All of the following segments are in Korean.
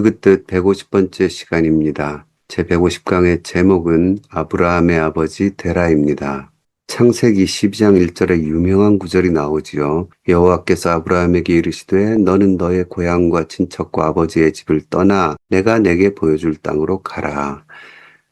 그릇 150번째 시간입니다. 제 150강의 제목은 아브라함의 아버지 데라입니다. 창세기 12장 1절에 유명한 구절이 나오지요. 여호와께서 아브라함에게 이르시되 너는 너의 고향과 친척과 아버지의 집을 떠나 내가 내게 보여줄 땅으로 가라.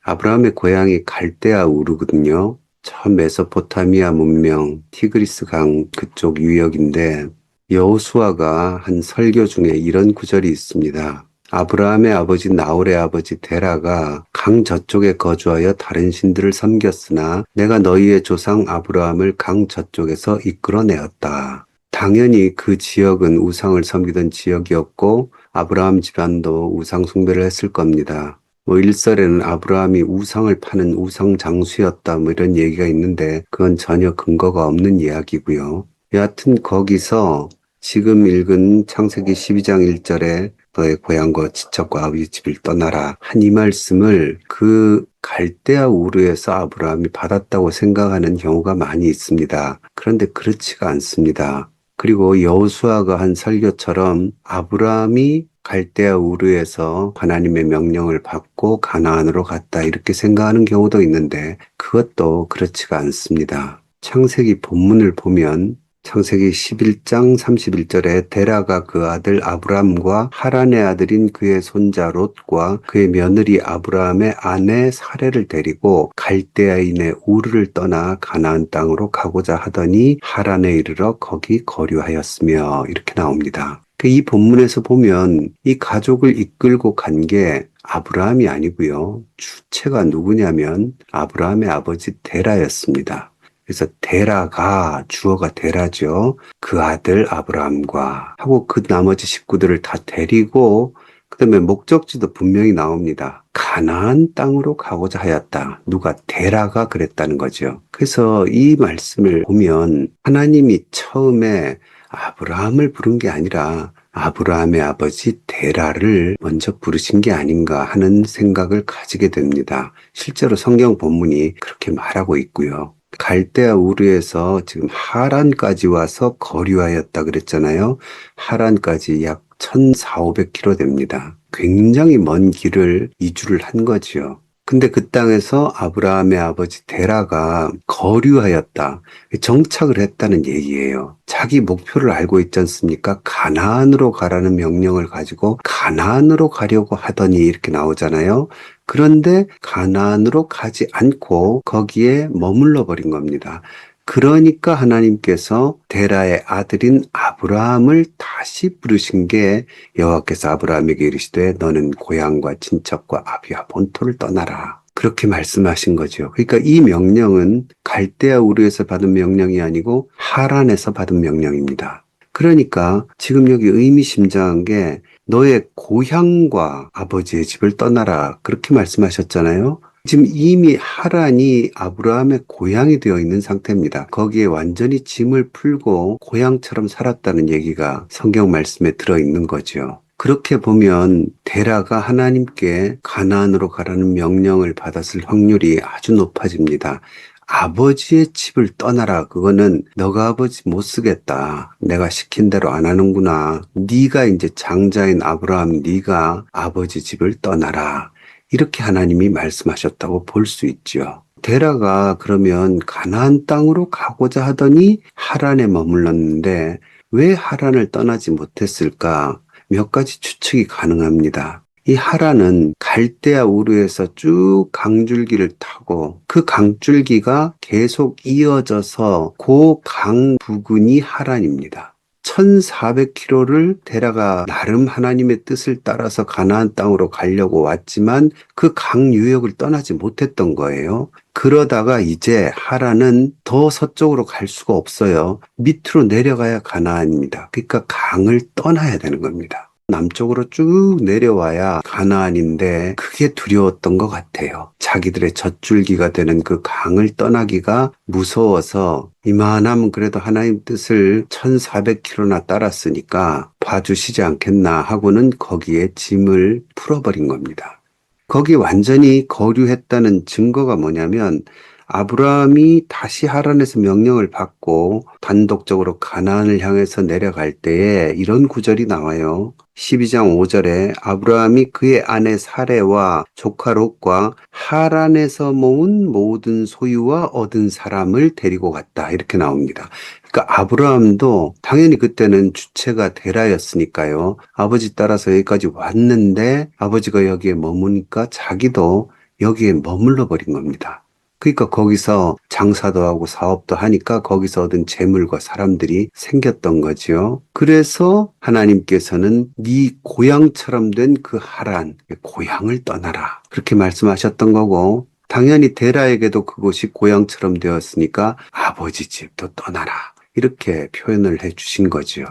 아브라함의 고향이 갈대아 우르거든요. 저 메소포타미아 문명, 티그리스 강 그쪽 유역인데 여호수아가 한 설교 중에 이런 구절이 있습니다. 아브라함의 아버지 나홀의 아버지 데라가 강 저쪽에 거주하여 다른 신들을 섬겼으나 내가 너희의 조상 아브라함을 강 저쪽에서 이끌어내었다. 당연히 그 지역은 우상을 섬기던 지역이었고 아브라함 집안도 우상 숭배를 했을 겁니다. 일설에는 아브라함이 우상을 파는 우상 장수였다 이런 얘기가 있는데 그건 전혀 근거가 없는 이야기고요. 여하튼 거기서 지금 읽은 창세기 12장 1절에 너의 고향과 친척과 아버지 집을 떠나라 한 이 말씀을 그 갈대아 우르에서 아브라함이 받았다고 생각하는 경우가 많이 있습니다. 그런데 그렇지가 않습니다. 그리고 여호수아가 한 설교처럼 아브라함이 갈대아 우르에서 하나님의 명령을 받고 가나안으로 갔다 이렇게 생각하는 경우도 있는데 그것도 그렇지가 않습니다. 창세기 본문을 보면 창세기 11장 31절에 데라가 그 아들 아브람과 하란의 아들인 그의 손자 롯과 그의 며느리 아브라함의 아내 사레를 데리고 갈대아인의 우르를 떠나 가나안 땅으로 가고자 하더니 하란에 이르러 거기 거류하였으며 이렇게 나옵니다. 이 본문에서 보면 이 가족을 이끌고 간 게 아브라함이 아니고요. 주체가 누구냐면 아브라함의 아버지 데라였습니다. 그래서 데라가 주어가 데라죠. 그 아들 아브라함과 하고 그 나머지 식구들을 다 데리고 그다음에 목적지도 분명히 나옵니다. 가나안 땅으로 가고자 하였다. 누가 데라가 그랬다는 거죠. 그래서 이 말씀을 보면 하나님이 처음에 아브라함을 부른 게 아니라 아브라함의 아버지 데라를 먼저 부르신 게 아닌가 하는 생각을 가지게 됩니다. 실제로 성경 본문이 그렇게 말하고 있고요. 갈대아 우르에서 지금 하란까지 와서 거류하였다 그랬잖아요. 하란까지 약 1,400-1,500km 됩니다. 굉장히 먼 길을 이주를 한 거지요. 근데 그 땅에서 아브라함의 아버지 데라가 거류하였다. 정착을 했다는 얘기예요. 자기 목표를 알고 있지 않습니까? 가나안으로 가라는 명령을 가지고 가나안으로 가려고 하더니 이렇게 나오잖아요. 그런데 가나안으로 가지 않고 거기에 머물러 버린 겁니다. 그러니까 하나님께서 데라의 아들인 아브라함을 다시 부르신 게 여호와께서 아브라함에게 이르시되 너는 고향과 친척과 아비와 본토를 떠나라. 그렇게 말씀하신 거죠. 그러니까 이 명령은 갈대아 우르에서 받은 명령이 아니고 하란에서 받은 명령입니다. 그러니까 지금 여기 의미심장한 게 너의 고향과 아버지의 집을 떠나라 그렇게 말씀하셨잖아요. 지금 이미 하란이 아브라함의 고향이 되어 있는 상태입니다. 거기에 완전히 짐을 풀고 고향처럼 살았다는 얘기가 성경 말씀에 들어있는 거죠. 그렇게 보면 데라가 하나님께 가나안으로 가라는 명령을 받았을 확률이 아주 높아집니다. 아버지의 집을 떠나라. 그거는 너가 아버지 못 쓰겠다. 내가 시킨 대로 안 하는구나. 네가 이제 장자인 아브라함 네가 아버지 집을 떠나라. 이렇게 하나님이 말씀하셨다고 볼 수 있죠. 데라가 그러면 가나안 땅으로 가고자 하더니 하란에 머물렀는데 왜 하란을 떠나지 못했을까? 몇 가지 추측이 가능합니다. 이 하란은 갈대아 우르에서 쭉 강줄기를 타고 그 강줄기가 계속 이어져서 그 강 부근이 하란입니다. 1,400km를 데라가 나름 하나님의 뜻을 따라서 가나안 땅으로 가려고 왔지만 그 강 유역을 떠나지 못했던 거예요. 그러다가 이제 하란은 더 서쪽으로 갈 수가 없어요. 밑으로 내려가야 가나안입니다. 그러니까 강을 떠나야 되는 겁니다. 남쪽으로 쭉 내려와야 가나안인데 그게 두려웠던 것 같아요. 자기들의 젖줄기가 되는 그 강을 떠나기가 무서워서 이만하면 그래도 하나님 뜻을 1,400km나 따랐으니까 봐주시지 않겠나 하고는 거기에 짐을 풀어버린 겁니다. 거기 완전히 거류했다는 증거가 뭐냐면 아브라함이 다시 하란에서 명령을 받고 단독적으로 가나안을 향해서 내려갈 때에 이런 구절이 나와요. 12장 5절에 아브라함이 그의 아내 사레와 조카 롯과 하란에서 모은 모든 소유와 얻은 사람을 데리고 갔다. 이렇게 나옵니다. 그러니까 아브라함도 당연히 그때는 주체가 데라였으니까요. 아버지 따라서 여기까지 왔는데 아버지가 여기에 머무니까 자기도 여기에 머물러 버린 겁니다. 그러니까 거기서 장사도 하고 사업도 하니까 거기서 얻은 재물과 사람들이 생겼던 거죠. 그래서 하나님께서는 네 고향처럼 된 그 하란, 고향을 떠나라. 그렇게 말씀하셨던 거고, 당연히 데라에게도 그곳이 고향처럼 되었으니까 아버지 집도 떠나라. 이렇게 표현을 해 주신 거죠.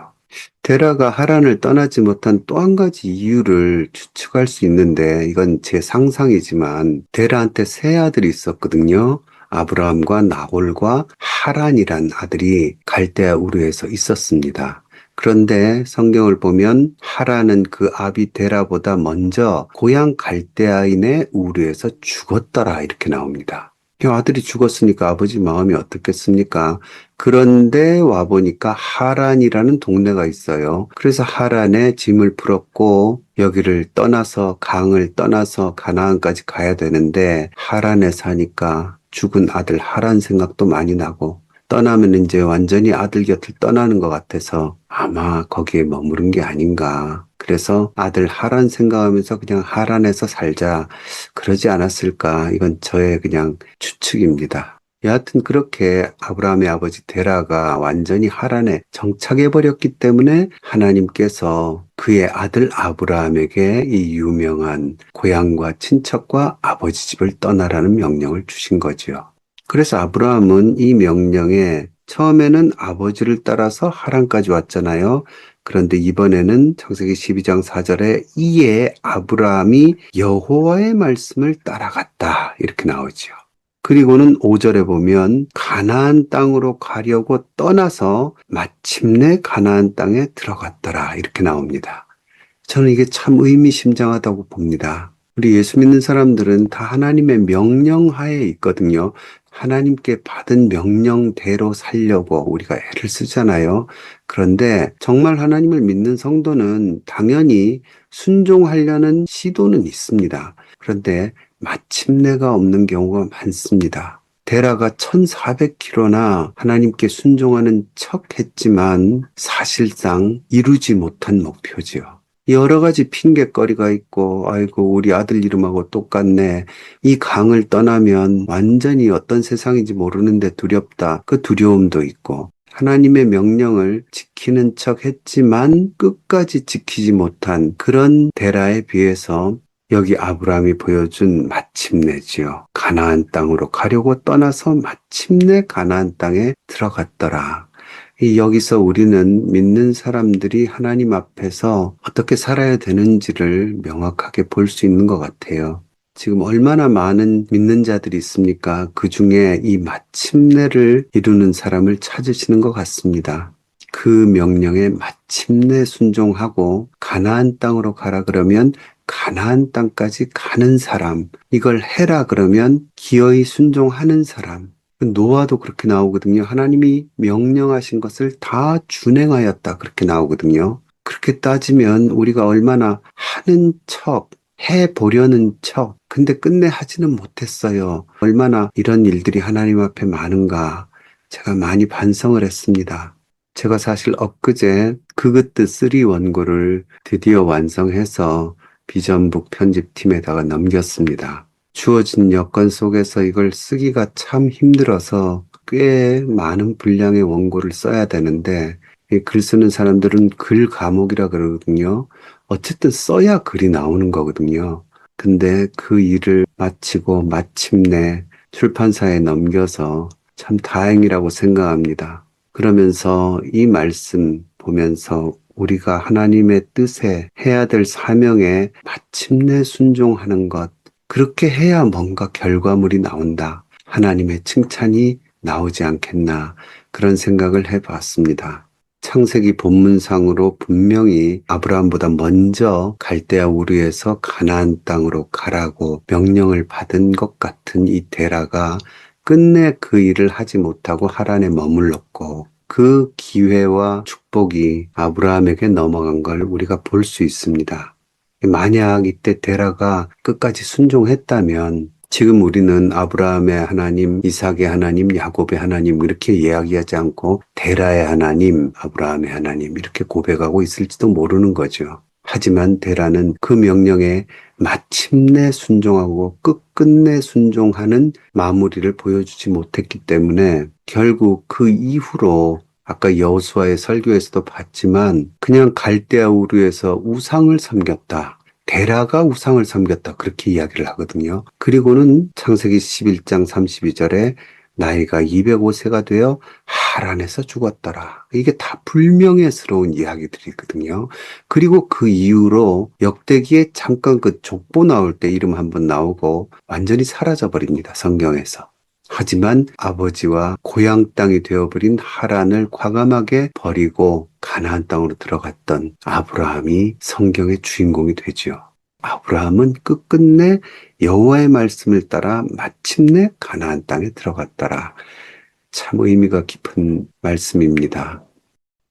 데라가 하란을 떠나지 못한 또 한 가지 이유를 추측할 수 있는데 이건 제 상상이지만 데라한테 세 아들이 있었거든요. 아브라함과 나홀과 하란이란 아들이 갈대아 우르에서 있었습니다. 그런데 성경을 보면 하란은 그 아비 데라보다 먼저 고향 갈대아인의 우르에서 죽었더라 이렇게 나옵니다. 아들이 죽었으니까 아버지 마음이 어떻겠습니까? 그런데 와보니까 하란이라는 동네가 있어요. 그래서 하란에 짐을 풀었고 여기를 떠나서 강을 떠나서 가나안까지 가야 되는데 하란에 사니까 죽은 아들 하란 생각도 많이 나고 떠나면 이제 완전히 아들 곁을 떠나는 것 같아서 아마 거기에 머무른 게 아닌가. 그래서 아들 하란 생각하면서 그냥 하란에서 살자. 그러지 않았을까. 이건 저의 그냥 추측입니다. 여하튼 그렇게 아브라함의 아버지 데라가 완전히 하란에 정착해 버렸기 때문에 하나님께서 그의 아들 아브라함에게 이 유명한 고향과 친척과 아버지 집을 떠나라는 명령을 주신 거죠. 그래서 아브라함은 이 명령에 처음에는 아버지를 따라서 하란까지 왔잖아요. 그런데 이번에는 창세기 12장 4절에 이에 아브라함이 여호와의 말씀을 따라갔다. 이렇게 나오죠. 그리고는 5절에 보면 가나안 땅으로 가려고 떠나서 마침내 가나안 땅에 들어갔더라. 이렇게 나옵니다. 저는 이게 참 의미심장하다고 봅니다. 우리 예수 믿는 사람들은 다 하나님의 명령하에 있거든요. 하나님께 받은 명령대로 살려고 우리가 애를 쓰잖아요. 그런데 정말 하나님을 믿는 성도는 당연히 순종하려는 시도는 있습니다. 그런데 마침내가 없는 경우가 많습니다. 데라가 1400km나 하나님께 순종하는 척 했지만 사실상 이루지 못한 목표지요. 여러 가지 핑곗거리가 있고, 아이고, 우리 아들 이름하고 똑같네. 이 강을 떠나면 완전히 어떤 세상인지 모르는데 두렵다. 그 두려움도 있고, 하나님의 명령을 지키는 척 했지만 끝까지 지키지 못한 그런 데라에 비해서 여기 아브라함이 보여준 마침내지요. 가나안 땅으로 가려고 떠나서 마침내 가나안 땅에 들어갔더라. 여기서 우리는 믿는 사람들이 하나님 앞에서 어떻게 살아야 되는지를 명확하게 볼 수 있는 것 같아요. 지금 얼마나 많은 믿는 자들이 있습니까? 그 중에 이 마침내를 이루는 사람을 찾으시는 것 같습니다. 그 명령에 마침내 순종하고 가나안 땅으로 가라 그러면 가나안 땅까지 가는 사람, 이걸 해라 그러면 기어이 순종하는 사람, 노아도 그렇게 나오거든요. 하나님이 명령하신 것을 다 준행하였다. 그렇게 나오거든요. 그렇게 따지면 우리가 얼마나 하는 척, 해보려는 척, 근데 끝내 하지는 못했어요. 얼마나 이런 일들이 하나님 앞에 많은가. 제가 많이 반성을 했습니다. 제가 사실 엊그제 그것드 3 원고를 드디어 완성해서 비전북 편집팀에다가 넘겼습니다. 주어진 여건 속에서 이걸 쓰기가 참 힘들어서 꽤 많은 분량의 원고를 써야 되는데 이 글 쓰는 사람들은 글 과목이라 그러거든요. 어쨌든 써야 글이 나오는 거거든요. 근데 그 일을 마치고 마침내 출판사에 넘겨서 참 다행이라고 생각합니다. 그러면서 이 말씀 보면서 우리가 하나님의 뜻에 해야 될 사명에 마침내 순종하는 것, 그렇게 해야 뭔가 결과물이 나온다. 하나님의 칭찬이 나오지 않겠나 그런 생각을 해봤습니다. 창세기 본문상으로 분명히 아브라함보다 먼저 갈대아 우르에서 가나안 땅으로 가라고 명령을 받은 것 같은 이 데라가 끝내 그 일을 하지 못하고 하란에 머물렀고 그 기회와 축복이 아브라함에게 넘어간 걸 우리가 볼 수 있습니다. 만약 이때 데라가 끝까지 순종했다면 지금 우리는 아브라함의 하나님, 이삭의 하나님, 야곱의 하나님 이렇게 이야기하지 않고 데라의 하나님, 아브라함의 하나님 이렇게 고백하고 있을지도 모르는 거죠. 하지만 데라는 그 명령에 마침내 순종하고 끝끝내 순종하는 마무리를 보여주지 못했기 때문에 결국 그 이후로 아까 여호수아의 설교에서도 봤지만 그냥 갈대아 우르에서 우상을 섬겼다. 데라가 우상을 섬겼다. 그렇게 이야기를 하거든요. 그리고는 창세기 11장 32절에 나이가 205세가 되어 하란에서 죽었더라. 이게 다 불명예스러운 이야기들이거든요. 그리고 그 이후로 역대기에 잠깐 그 족보 나올 때 이름 한번 나오고 완전히 사라져버립니다. 성경에서. 하지만 아버지와 고향 땅이 되어버린 하란을 과감하게 버리고 가나안 땅으로 들어갔던 아브라함이 성경의 주인공이 되죠. 아브라함은 끝끝내 여호와의 말씀을 따라 마침내 가나안 땅에 들어갔더라. 참 의미가 깊은 말씀입니다.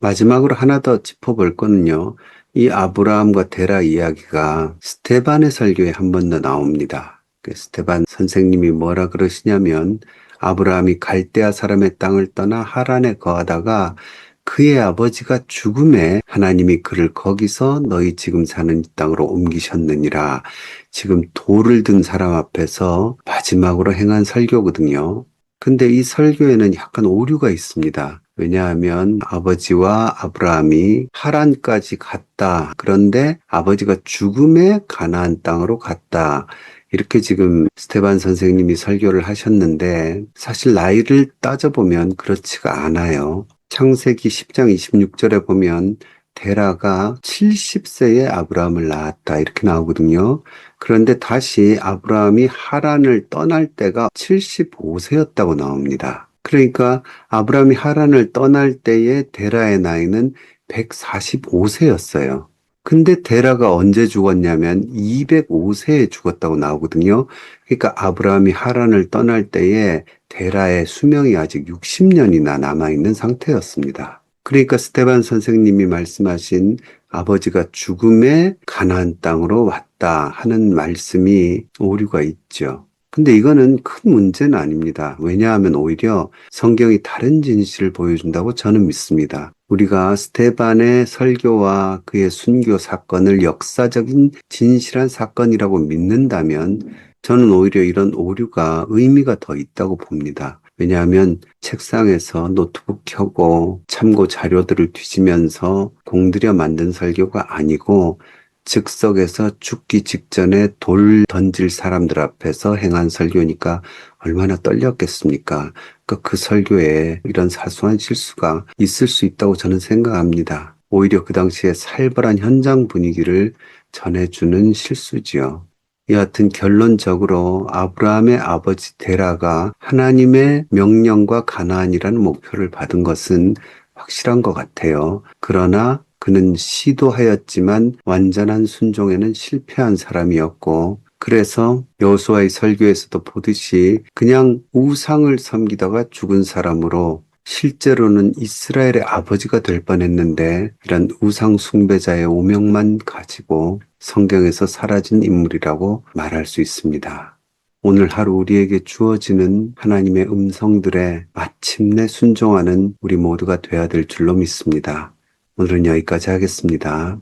마지막으로 하나 더 짚어볼 거는요. 이 아브라함과 데라 이야기가 스데반의 설교에 한 번 더 나옵니다. 스데반 선생님이 뭐라 그러시냐면 아브라함이 갈대아 사람의 땅을 떠나 하란에 거하다가 그의 아버지가 죽음에 하나님이 그를 거기서 너희 지금 사는 이 땅으로 옮기셨느니라. 지금 돌을 든 사람 앞에서 마지막으로 행한 설교거든요. 근데 이 설교에는 약간 오류가 있습니다. 왜냐하면 아버지와 아브라함이 하란까지 갔다. 그런데 아버지가 죽음에 가나안 땅으로 갔다. 이렇게 지금 스데반 선생님이 설교를 하셨는데 사실 나이를 따져보면 그렇지가 않아요. 창세기 10장 26절에 보면 데라가 70세에 아브라함을 낳았다 이렇게 나오거든요. 그런데 다시 아브라함이 하란을 떠날 때가 75세였다고 나옵니다. 그러니까 아브라함이 하란을 떠날 때의 데라의 나이는 145세였어요. 근데 데라가 언제 죽었냐면 205세에 죽었다고 나오거든요. 그러니까 아브라함이 하란을 떠날 때에 데라의 수명이 아직 60년이나 남아있는 상태였습니다. 그러니까 스데반 선생님이 말씀하신 아버지가 죽음에 가나안 땅으로 왔다 하는 말씀이 오류가 있죠. 근데 이거는 큰 문제는 아닙니다. 왜냐하면 오히려 성경이 다른 진실을 보여준다고 저는 믿습니다. 우리가 스데반의 설교와 그의 순교 사건을 역사적인 진실한 사건이라고 믿는다면 저는 오히려 이런 오류가 의미가 더 있다고 봅니다. 왜냐하면 책상에서 노트북 켜고 참고 자료들을 뒤지면서 공들여 만든 설교가 아니고 즉석에서 죽기 직전에 돌 던질 사람들 앞에서 행한 설교니까 얼마나 떨렸겠습니까? 그 설교에 이런 사소한 실수가 있을 수 있다고 저는 생각합니다. 오히려 그 당시에 살벌한 현장 분위기를 전해주는 실수지요. 여하튼 결론적으로 아브라함의 아버지 데라가 하나님의 명령과 가나안이라는 목표를 받은 것은 확실한 것 같아요. 그러나 그는 시도하였지만 완전한 순종에는 실패한 사람이었고 그래서 여호수아의 설교에서도 보듯이 그냥 우상을 섬기다가 죽은 사람으로 실제로는 이스라엘의 아버지가 될 뻔했는데 이런 우상 숭배자의 오명만 가지고 성경에서 사라진 인물이라고 말할 수 있습니다. 오늘 하루 우리에게 주어지는 하나님의 음성들에 마침내 순종하는 우리 모두가 되어야 될 줄로 믿습니다. 오늘은 여기까지 하겠습니다.